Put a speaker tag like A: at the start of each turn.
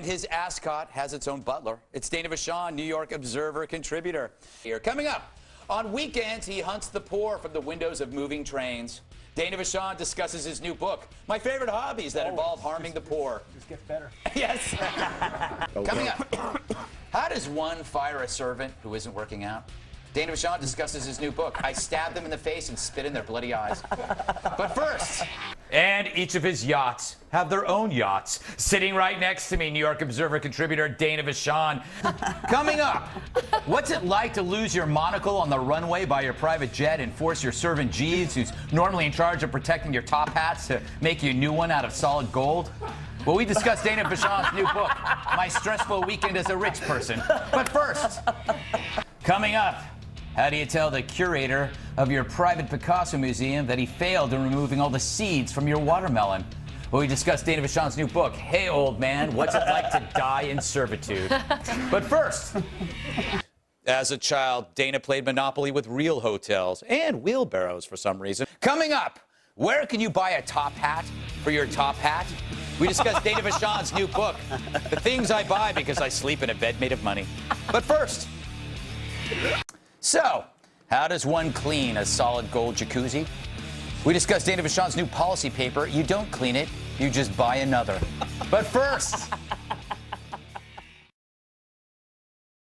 A: And his ascot has its own butler. It's Dana Vachon, New York Observer contributor. Here, coming up, on weekends, he hunts the poor from the windows of moving trains. Dana Vachon discusses his new book, My Favorite Hobbies That Involve Harming the Poor.
B: Just gets better.
A: Yes. Coming up, how does one fire a servant who isn't working out? Dana Vachon discusses his new book, I Stab Them in the Face and Spit in Their Bloody Eyes. But first, and each of his yachts have their own yachts. Sitting right next to me, New York Observer contributor Dana Vachon. Coming up, what's it like to lose your monocle on the runway by your private jet and force your servant Jeeves, who's normally in charge of protecting your top hats, to make you a new one out of solid gold? Well, we discussed Dana Vachon's new book, My Stressful Weekend as a Rich Person. But first, coming up, how do you tell the curator of your private Picasso museum that he failed in removing all the seeds from your watermelon? Well, we discussed Dana Vachon's new book, Hey Old Man, What's It Like to Die in Servitude? But first, as a child, Dana played Monopoly with real hotels and wheelbarrows for some reason. Coming up, where can you buy a top hat for your top hat? We discussed Dana Vachon's new book, The Things I Buy Because I Sleep in a Bed Made of Money. But first, so, how does one clean a solid gold jacuzzi? We discussed Dana Vachon's new policy paper. You don't clean it, you just buy another. But first,